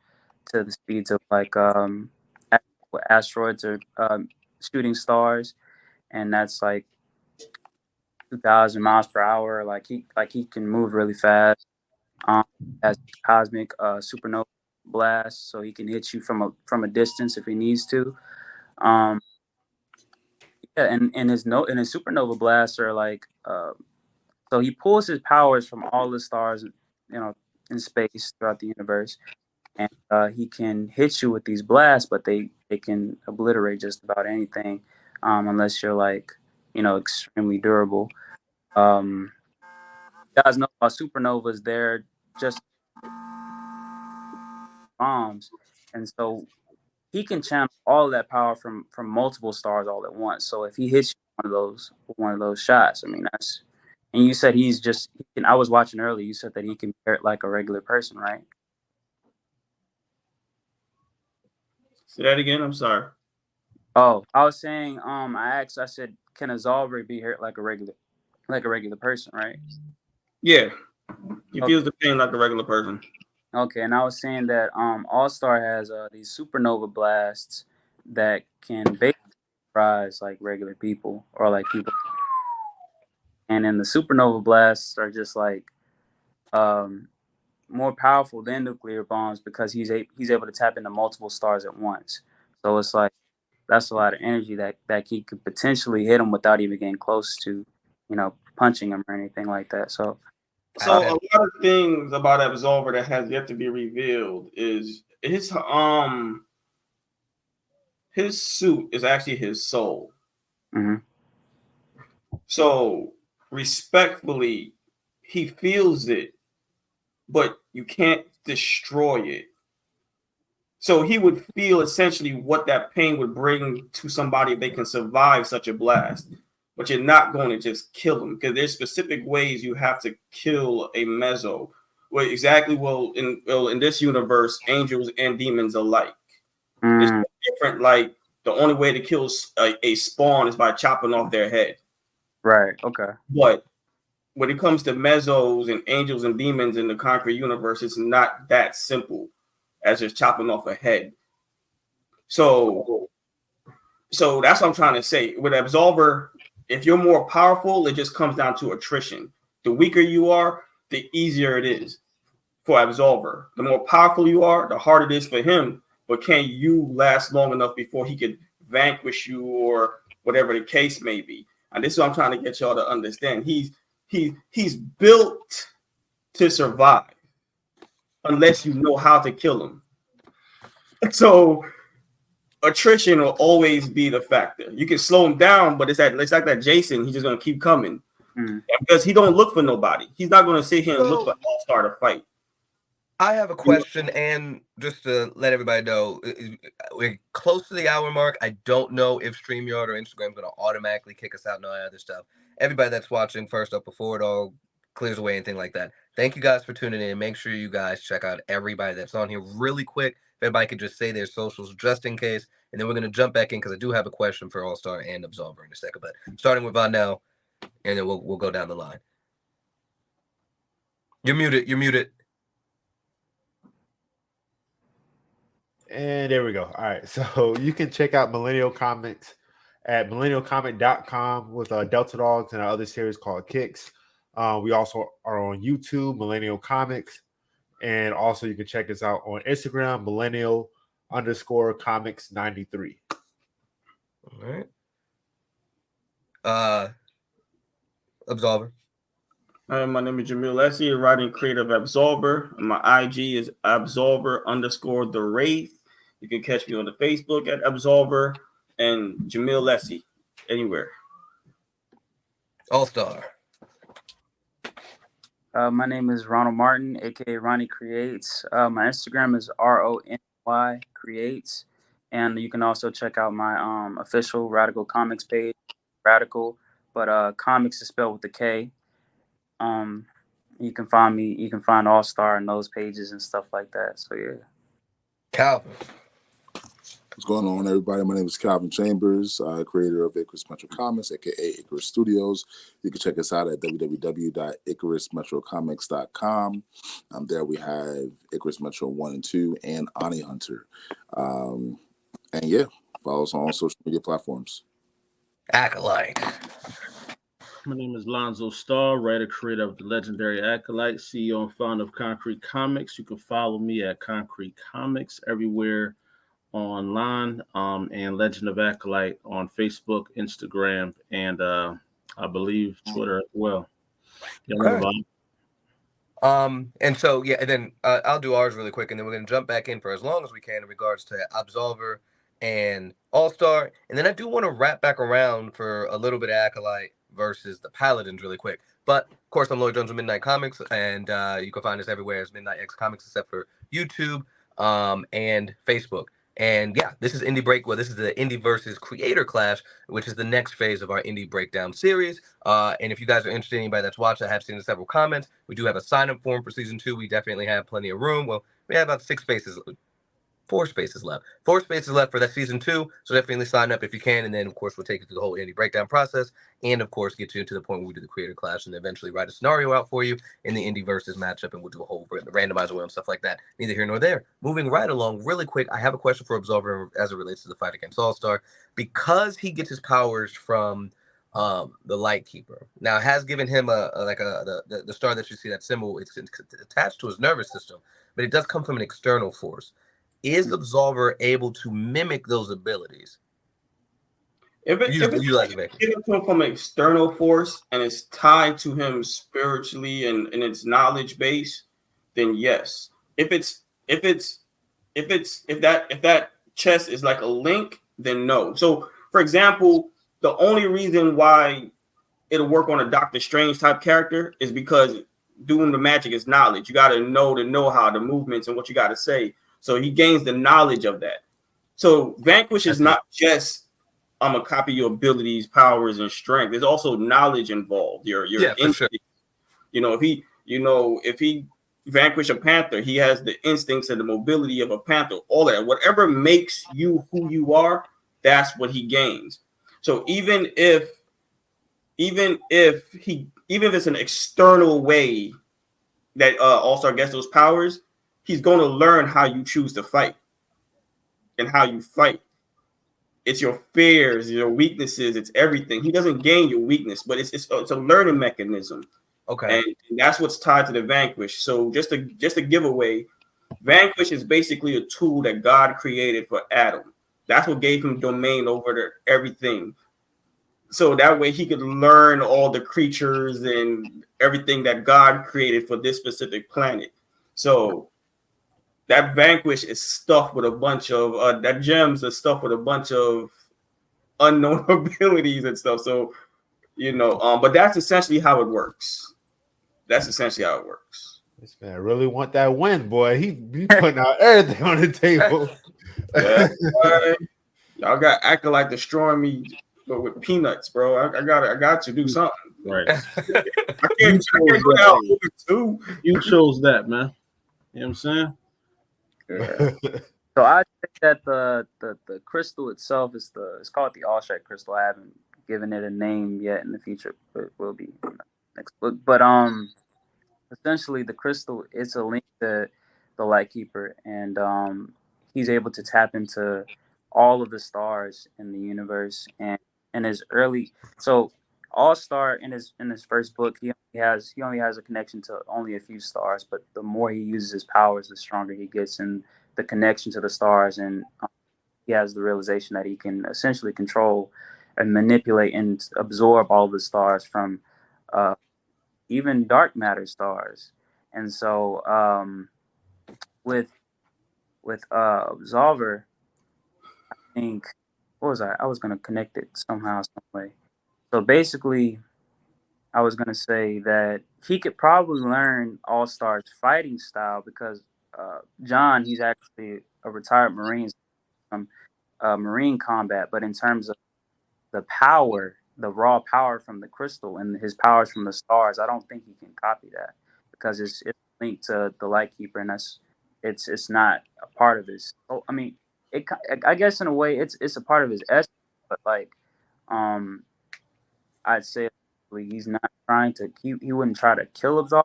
to the speeds of like asteroids or shooting stars, and that's like 2,000 miles per hour. Like he can move really fast. Um, has cosmic supernova blast, so he can hit you from a distance if he needs to. Um, yeah, and his no and his supernova blasts are like so he pulls his powers from all the stars, in space throughout the universe, and he can hit you with these blasts, but they can obliterate just about anything, unless you're like extremely durable. Um, you guys know about supernovas? They're just bombs, and so he can channel all of that power from multiple stars all at once. So if he hits you one of those shots, I mean that's. And you said he's just. I was watching earlier. You said that he can bear it like a regular person, right? Say that again. I'm sorry. Oh, I was saying. I asked. I said, can a Zolver be hurt like a regular person, right? Yeah, he Okay. feels the pain like a regular person. Okay, and I was saying that All Star has these supernova blasts that can basically rise like regular people or like people, and then the supernova blasts are just like um, more powerful than nuclear bombs because he's able to tap into multiple stars at once. So it's like that's a lot of energy that he could potentially hit him without even getting close to, punching him or anything like that. So So a lot of things about Absolver that has yet to be revealed is his suit is actually his soul. mhm. So respectfully, he feels it, but you can't destroy it. So he would feel essentially what that pain would bring to somebody if they can survive such a blast. But you're not going to just kill them because there's specific ways you have to kill a mezzo. In this universe, angels and demons alike. It's Mm, different. Like the only way to kill a spawn is by chopping off their head. right. Okay. But when it comes to mezzos and angels and demons in the concrete universe, it's not that simple as just chopping off a head. So that's what I'm trying to say. With Absolver, if you're more powerful, it just comes down to attrition. The weaker you are, the easier it is for Absolver. The more powerful you are, the harder it is for him. But can you last long enough before he could vanquish you or whatever the case may be? And this is what I'm trying to get y'all to understand. He's built to survive unless you know how to kill him. So attrition will always be the factor. You can slow him down, but it's like that Jason. He's just gonna keep coming because he don't look for nobody. He's not gonna sit here and look for All-Star to fight. I have a question, and just to let everybody know, we're close to the hour mark. I don't know if StreamYard or Instagram is going to automatically kick us out and all that other stuff. Everybody that's watching, first up, before it all clears away, anything like that, thank you guys for tuning in. Make sure you guys check out everybody that's on here really quick. If everybody could just say their socials just in case, and then we're going to jump back in because I do have a question for All-Star and Absolver in a second. But starting with Vonell, and then we'll go down the line. You're muted. You're muted. And there we go. All right. So you can check out Millennial Comics at millennialcomic.com with Delta Dogs and our other series called Kicks. We also are on YouTube, Millennial Comics. And also you can check us out on Instagram, millennial_comics93. All right. Absolver. Hi, my name is Jamil Lessie, writing creative Absolver. My IG is Absolver_the Wraith. You can catch me on the Facebook at Absolver and Jamil Lessie anywhere. All-Star. My name is Ronald Martin, aka Ronnie Creates. My Instagram is RONY Creates, and you can also check out my official Radical Comics page. Radical, but comics is spelled with a K. You can find me. You can find All Star in those pages and stuff like that. So yeah. Calvin. What's going on, everybody? My name is Calvin Chambers, creator of Icarus Metro Comics, aka Icarus Studios. You can check us out at www.icarusmetrocomics.com. There we have Icarus Metro 1 and 2 and Ani Hunter. And yeah, follow us on all social media platforms. Acolyte. My name is Lonzo Starr, writer, creator of the legendary Acolyte, CEO and founder of Concrete Comics. You can follow me at Concrete Comics everywhere online, and Legend of Acolyte on Facebook, Instagram, and I believe Twitter as well. Okay. And so and then I'll do ours really quick, and then we're gonna jump back in for as long as we can in regards to Absolver and All-Star, and then I do want to wrap back around for a little bit of Acolyte versus the Paladins really quick. But of course, I'm Lloyd Jones of Midnight Comics, and you can find us everywhere as Midnight X Comics, except for YouTube and Facebook. And yeah, this is Indie Break. Well, this is the Indie versus Creator Clash, which is the next phase of our Indie Breakdown series. And if you guys are interested, anybody that's watched, I have seen several comments. We do have a sign-up form for season 2. We definitely have plenty of room. Well, we have about 4 spaces left. 4 spaces left for that season 2. So definitely sign up if you can. And then, of course, we'll take you through the whole Indie Breakdown process. And, of course, get you to the point where we do the Creator Clash and eventually write a scenario out for you in the Indie versus matchup. And we'll do a whole randomizer wheel and stuff like that. Neither here nor there. Moving right along really quick, I have a question for Absolver as it relates to the fight against All-Star. Because he gets his powers from the Lightkeeper. Now, it has given him the star that you see, that symbol. It's attached to his nervous system. But it does come from an external force. Is Absolver able to mimic those abilities? If it's given to him from an external force and it's tied to him spiritually and its knowledge base, then yes. If that chest is like a link, then no. So, for example, the only reason why it'll work on a Doctor Strange type character is because doing the magic is knowledge. You got to know the know-how, the movements, and what you got to say. So he gains the knowledge of that. So Vanquish is not just I'm gonna copy your abilities, powers, and strength. There's also knowledge involved. Your instinct. Sure. If he vanquish a panther, he has the instincts and the mobility of a panther. All that, whatever makes you who you are, that's what he gains. So even if it's an external way that All-Star gets those powers, he's going to learn how you choose to fight and how you fight. It's your fears, your weaknesses, it's everything. He doesn't gain your weakness, but it's a learning mechanism. Okay. And that's what's tied to the Vanquish. So just a giveaway, Vanquish is basically a tool that God created for Adam. That's what gave him domain over everything. So that way he could learn all the creatures and everything that God created for this specific planet. So that Vanquish is stuffed with a bunch of that gems are stuffed with a bunch of unknown abilities and stuff. So but that's essentially how it works. This man really want that win, boy. He putting out everything on the table. Yeah, y'all got Acolyte destroying me, but with peanuts, bro. I got to do something. Right. I can't go down 2. You chose that, man. You know what I'm saying? Yeah. So I think that the crystal itself it's called the All-Strike crystal. I haven't given it a name yet. In the future, but it will be next book. But essentially the crystal is a link to the Lightkeeper, and he's able to tap into all of the stars in the universe. And in his All-Star in his first book, he only has a connection to only a few stars, but the more he uses his powers, the stronger he gets in the connection to the stars, and he has the realization that he can essentially control and manipulate and absorb all the stars from even dark matter stars. And so with Absolver, I think I was going to connect it somehow, some way. So basically, I was going to say that he could probably learn All-Star's fighting style because John, he's actually a retired Marine from Marine combat. But in terms of the power, the raw power from the crystal and his powers from the stars, I don't think he can copy that because it's linked to the Lightkeeper, and it's not part of his. I mean, I guess in a way, it's a part of his essence, but like, I'd say he's not trying to. He wouldn't try to kill Absolver.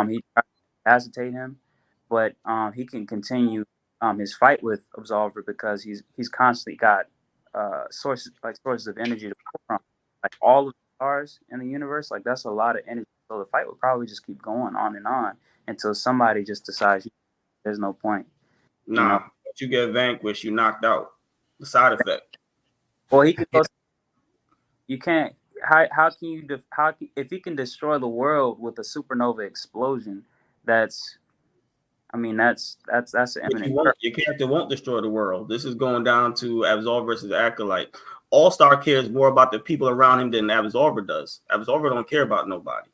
He tried to incapacitate him, but he can continue his fight with Absolver because he's constantly got sources of energy to pull from, like all of the stars in the universe. Like that's a lot of energy. So the fight would probably just keep going on and on until somebody just decides there's no point. Nah, if you get vanquished, you knocked out. The side effect. Well, he could go. You can't. How can you if he can destroy the world with a supernova explosion? That's an imminent. Your character won't destroy the world. This is going down to Absolver versus Acolyte. All-Star cares more about the people around him than Absolver does. Absolver don't care about nobody.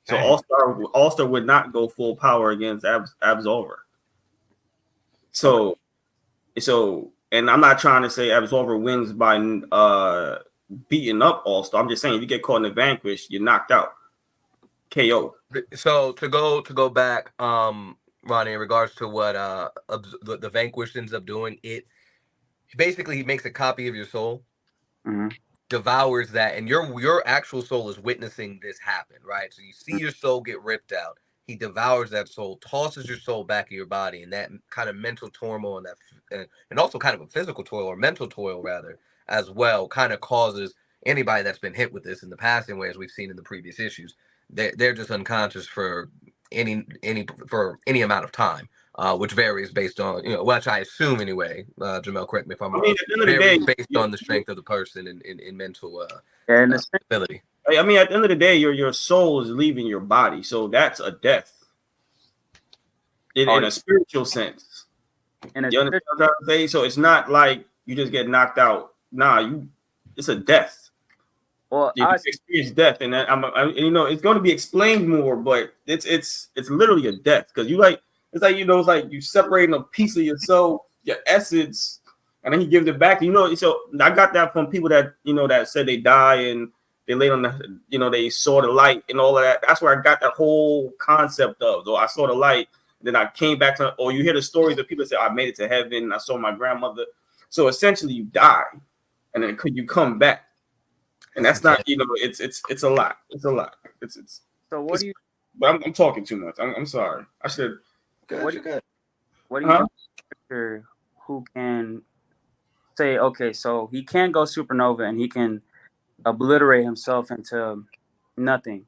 So All-Star would not go full power against Absolver. So, and I'm not trying to say Absolver wins by beating up All-Star. I'm just saying if you get caught in the vanquish, you're knocked out. KO. So to go back, Ronnie, in regards to what the vanquished ends up doing, he makes a copy of your soul, devours that, and your actual soul is witnessing this happen, right? So you see your soul get ripped out. He devours that soul, tosses your soul back in your body, and that kind of mental turmoil and also kind of a physical toil or mental toil rather as well kind of causes anybody that's been hit with this in the past, in ways we've seen in the previous issues, they're just unconscious for any amount of time, which varies based on which I assume anyway. Jamel, correct me if I'm wrong. At the end of the day, based on the strength of the person in mental ability. I mean, at the end of the day, your soul is leaving your body, so that's a death in a spiritual sense. You understand what I'm trying to say? So it's not like you just get knocked out. Nah, it's a death. Well, you experience death, and it's going to be explained more, but it's literally a death because it's like you separating a piece of yourself, your essence, and then he gives it back. So I got that from people that that said they die and they laid on the they saw the light and all of that. That's where I got that whole concept of. So I saw the light, then I came back to, or you hear the stories of people say I made it to heaven. I saw my grandmother. So essentially, you die, and then you come back. And that's not, it's a lot. It's a lot. It's. So what do you? But I'm talking too much. I'm sorry. I should. What do you do who can say, okay, so he can go supernova and he can obliterate himself into nothing,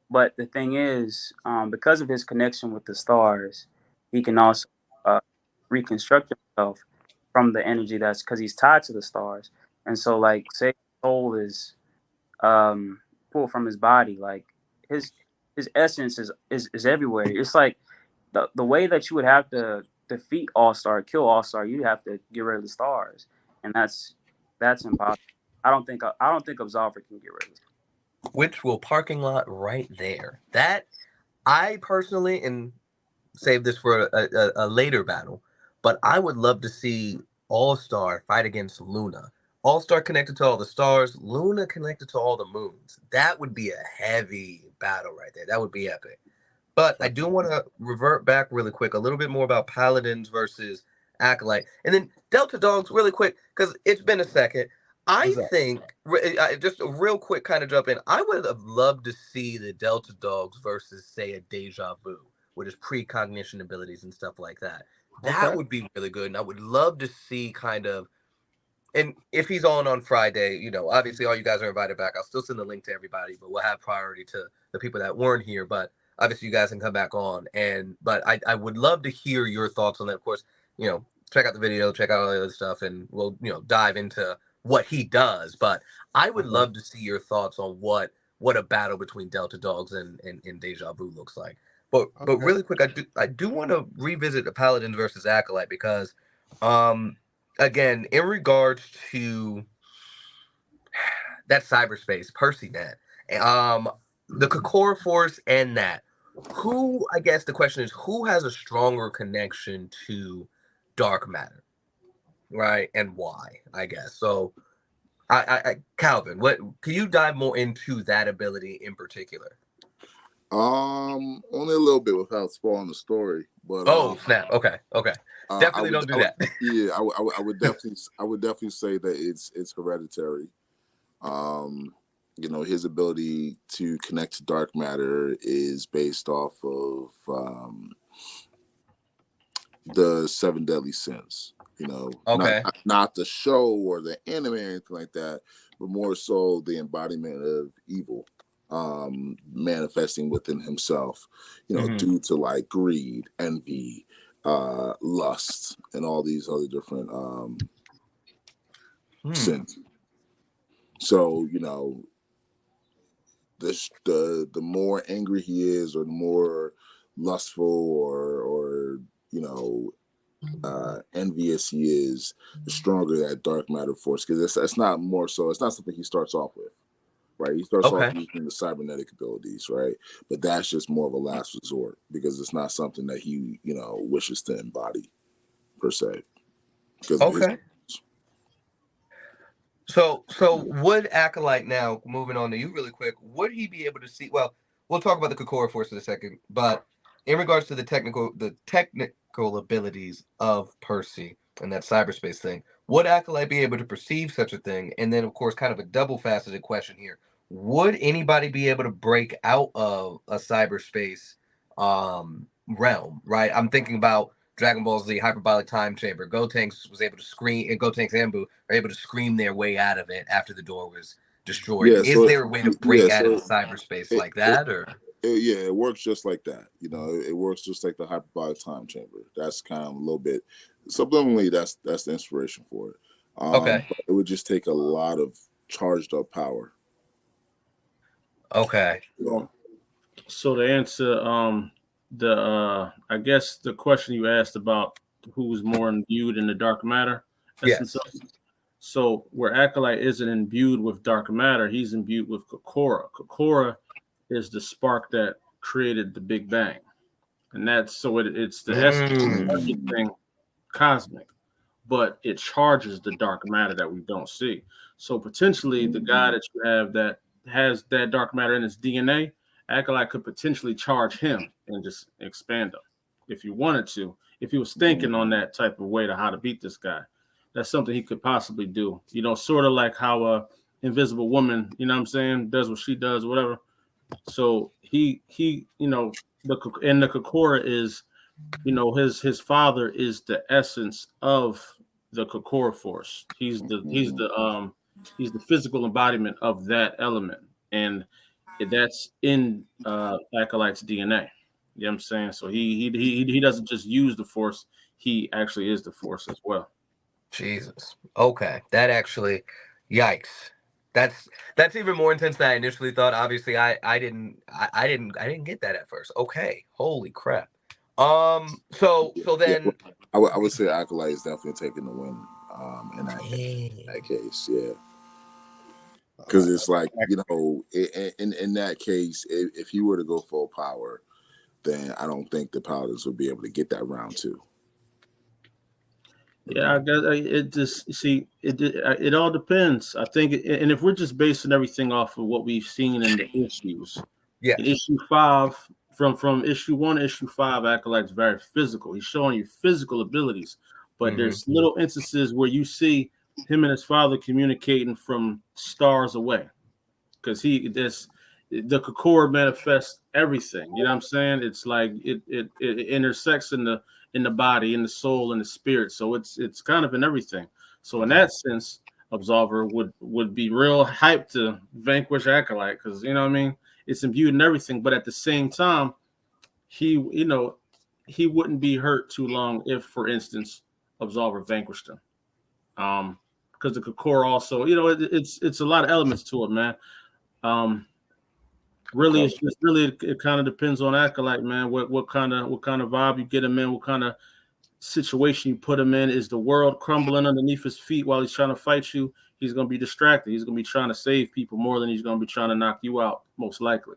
but the thing is, because of his connection with the stars, he can also reconstruct himself from the energy that's because he's tied to the stars, and so like say soul is pulled from his body, like his essence is everywhere. It's like the way that you would have to defeat All-Star, kill All-Star, you'd have to get rid of the stars, and that's impossible. I don't think Absolver can get rid of it. Which will parking lot right there. That I personally, and save this for a later battle, but I would love to see All-Star fight against Luna. All-Star connected to all the stars, Luna connected to all the moons. That would be a heavy battle right there. That would be epic. But I do want to revert back really quick, a little bit more about Paladins versus Acolyte. And then Delta Dogs really quick, because it's been a second. I think, just a real quick kind of jump in, I would have loved to see the Delta Dogs versus, say, a Deja Vu, with his precognition abilities and stuff like that. That would be really good. And I would love to see kind of, and if he's on Friday, obviously all you guys are invited back. I'll still send the link to everybody, but we'll have priority to the people that weren't here. But obviously you guys can come back on. But I would love to hear your thoughts on that. Of course, check out the video, check out all the other stuff, and we'll, dive into what he does. But I would love to see your thoughts on what a battle between Delta Dogs and Deja Vu looks like. But really quick, I do want to revisit the Paladins versus Acolyte because again, in regards to that cyberspace, PercyNet, the Kokora Force and that, I guess the question is, who has a stronger connection to dark matter, right? And why, I guess. So, Calvin, can you dive more into that ability in particular? Only a little bit without spoiling the story, but snap. Okay. Definitely don't do that. Yeah, I would definitely say that it's hereditary. You know, his ability to connect to dark matter is based off of the 7 deadly sins. You know, Okay. not the show or the anime or anything like that, but more so the embodiment of evil manifesting within himself. You know, due to like greed, envy, lust, and all these other different sins. So, you know, the more angry he is, or the more lustful or you know envious he is, the stronger that dark matter force. Because it's not more so. It's not something he starts off with, right? He starts off using the cybernetic abilities, right? But that's just more of a last resort because it's not something that he wishes to embody per se. Okay. So would Acolyte, now moving on to you really quick, would he be able to see? Well, we'll talk about the Kokora Force in a second, but in regards to the technical abilities of Percy and that cyberspace thing, would Acolyte be able to perceive such a thing? And then, of course, kind of a double-faceted question here: would anybody be able to break out of a cyberspace realm? Right? I'm thinking about Dragon Ball Z Hyperbolic Time Chamber. Gotenks was able to scream, and Gotenks and Buu are able to scream their way out of it after the door was destroyed. Yeah, Is there a way to break out of cyberspace like that, or? It works just like that. You know, it works just like the Hyperbolic Time Chamber. That's kind of a little bit subliminally. That's the inspiration for it. Okay. But it would just take a lot of charged up power. Okay. So to answer I guess the question you asked about who's more imbued in the dark matter. Yes. So where Acolyte isn't imbued with dark matter, he's imbued with Kokora. Kokora is the spark that created the Big Bang, and it's the essence of everything cosmic, but it charges the dark matter that we don't see. So potentially the guy that you have that has that dark matter in his DNA, Acolyte could potentially charge him and just expand him if you wanted to. If he was thinking on that type of way to how to beat this guy, that's something he could possibly do. You know, sort of like how a invisible woman, you know what I'm saying, does what she does, whatever. So he you know, the Kokora is, you know, his father is the essence of the Kokora force. He's the physical embodiment of that element, and that's in Acolyte's DNA. You know what I'm saying? So he doesn't just use the force; he actually is the force as well. Jesus. Okay. That actually, yikes. That's even more intense than I initially thought. Obviously, I didn't get that at first. Okay. Holy crap. So then I would say Acolyte is definitely taking the win in that case. Yeah. Because it's like, you know, in that case, if he were to go full power, then I don't think the Paladins would be able to get that round two. Yeah, I guess it just it all depends. I think, and if we're just basing everything off of what we've seen in the issues, in issue 5, from issue 1 to issue 5, Acolyte's very physical. He's showing you physical abilities, but there's little instances where you see him and his father communicating from stars away, because the Kokora manifests everything. You know what I'm saying? It's like it intersects in the body, in the soul, in the spirit. So it's kind of in everything. So in that sense, Absolver would be real hyped to vanquish Acolyte, because, you know what I mean, it's imbued in everything. But at the same time, he wouldn't be hurt too long if, for instance, Absolver vanquished him. Because the Kokora also, you know, it's a lot of elements to it, man. Really, it kind of depends on Acolyte, man. What kind of vibe you get him in, what kind of situation you put him in. Is the world crumbling underneath his feet while he's trying to fight you? He's going to be distracted. He's going to be trying to save people more than he's going to be trying to knock you out, most likely.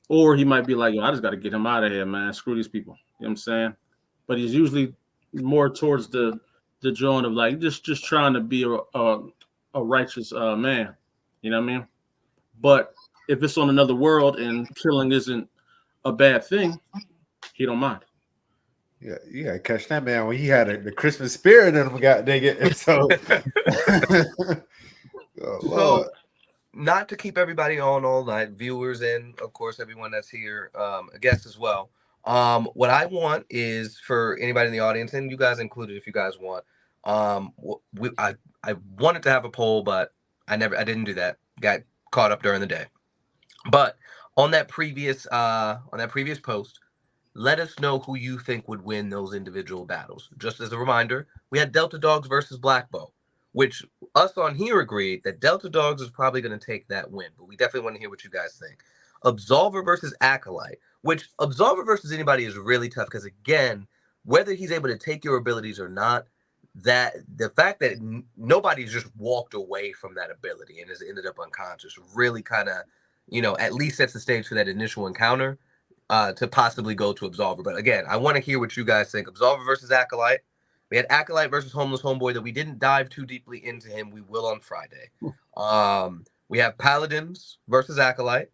Or he might be like, yo, I just got to get him out of here, man. Screw these people. You know what I'm saying? But he's usually more towards the joint of like just trying to be a righteous man. You know what I mean? But if it's on another world and killing isn't a bad thing, he don't mind. Yeah, you gotta catch that man when he had the Christmas spirit in him. Got dig it. So, oh, So, Lord. not to keep everybody on all night, viewers and of course everyone that's here, guests as well. What I want is for anybody in the audience, and you guys included, if you guys want. I wanted to have a poll, but I didn't do that. Got caught up during the day. But on that previous post, let us know who you think would win those individual battles. Just as a reminder, we had Delta Dogs versus Black Bow, which us on here agreed that Delta Dogs is probably going to take that win, but we definitely want to hear what you guys think. Absolver versus Acolyte, which Absolver versus anybody is really tough because, again, whether he's able to take your abilities or not, that the fact that nobody's just walked away from that ability and has ended up unconscious really kind of, at least sets the stage for that initial encounter to possibly go to Absolver. But again, I want to hear what you guys think. Absolver versus Acolyte. We had Acolyte versus Homeless Homeboy that we didn't dive too deeply into him. We will on Friday. We have Paladins versus Acolyte.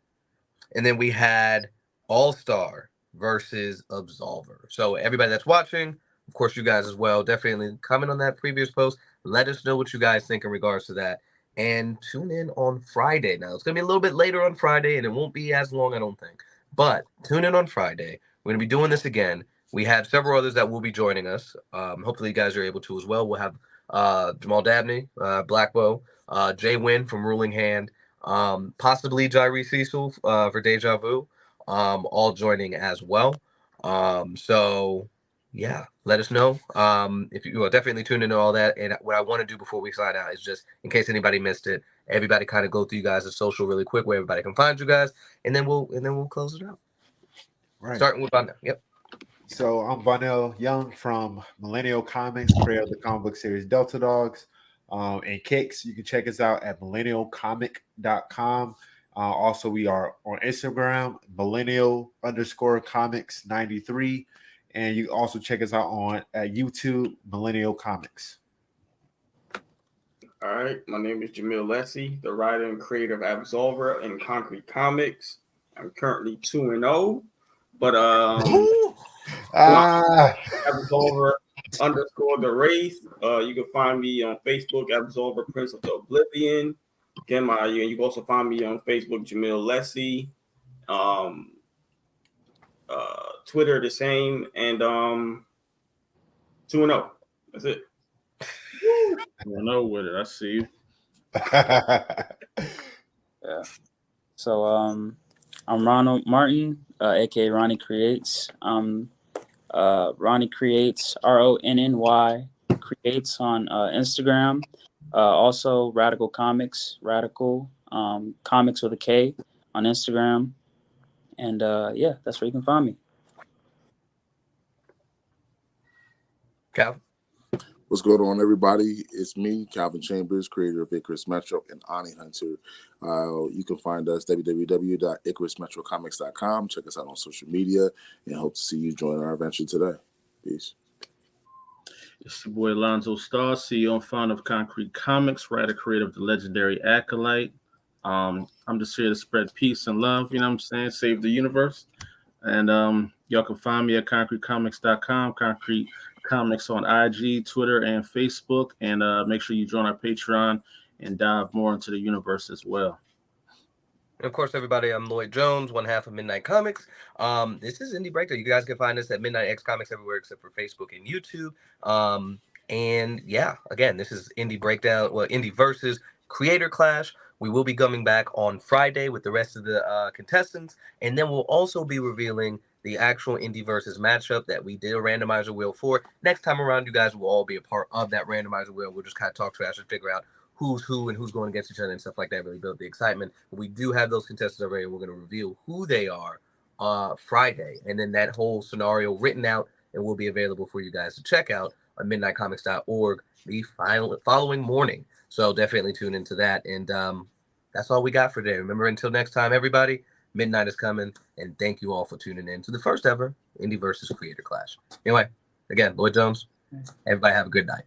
And then we had All-Star versus Absolver. So everybody that's watching, of course you guys as well, definitely comment on that previous post. Let us know what you guys think in regards to that. And tune in on Friday. Now, it's going to be a little bit later on Friday, and it won't be as long, I don't think. But tune in on Friday. We're going to be doing this again. We have several others that will be joining us. Hopefully, you guys are able to as well. We'll have Jamal Dabney, Black Bow, Jay Wynn from Ruling Hand, possibly Jyree Cecil for Deja Vu, all joining as well. So, yeah, let us know. If you will definitely tune into all that. And what I want to do before we sign out is just, in case anybody missed it, everybody kind of go through you guys' social really quick where everybody can find you guys, and then we'll close it out. Right. Starting with Vonell. Yep. So I'm Vonell Young from Millennial Comics, creator of the comic book series Delta Dogs and Kicks. You can check us out at millennialcomic.com. Also, we are on Instagram, millennial_comics93. And you can also check us out at YouTube, Millennial Comics. All right, my name is Jamil Lessie, the writer and creator of Absolver and Concrete Comics. I'm currently 2-0, but Absolver _the Wraith. You can find me on Facebook, Absolver Prince of the Oblivion. Again, you can also find me on Facebook, Jamil Lessie. Twitter the same, and 2-0. That's it. 2-0 with it. I see you. Yeah. So I'm Ronald Martin, aka Ronnie Creates. Ronnie Creates, RONNY Creates on Instagram. Also Radical Comics, Radical Comics with a K on Instagram. And yeah, that's where you can find me. Calvin. What's going on, everybody? It's me, Calvin Chambers, creator of Icarus Metro and Ani Hunter. You can find us www.icarusmetrocomics.com. Check us out on social media, and hope to see you join our adventure today. Peace. It's your boy Alonzo Starr, CEO and founder of Concrete Comics, writer creator of the legendary Acolyte. I'm just here to spread peace and love, you know what I'm saying? Save the universe. And y'all can find me at concretecomics.com, Concrete Comics on IG, Twitter, and Facebook. And make sure you join our Patreon and dive more into the universe as well. And of course, everybody, I'm Lloyd Jones, one half of Midnight Comics. This is Indie Breakdown. You guys can find us at Midnight X Comics everywhere except for Facebook and YouTube. And yeah, again, this is Indie Breakdown, Indie Versus Creator Clash. We will be coming back on Friday with the rest of the contestants. And then we'll also be revealing the actual Indie Versus matchup that we did a randomizer wheel for. Next time around, you guys will all be a part of that randomizer wheel. We'll just kind of talk trash and figure out who's who and who's going against each other and stuff like that. Really build the excitement. But we do have those contestants already. We're going to reveal who they are Friday. And then that whole scenario written out and will be available for you guys to check out on midnightcomics.org the following morning. So definitely tune into that. And that's all we got for today. Remember, until next time, everybody, midnight is coming. And thank you all for tuning in to the first ever Indie Versus Creator Clash. Anyway, again, Lloyd Jones, everybody have a good night.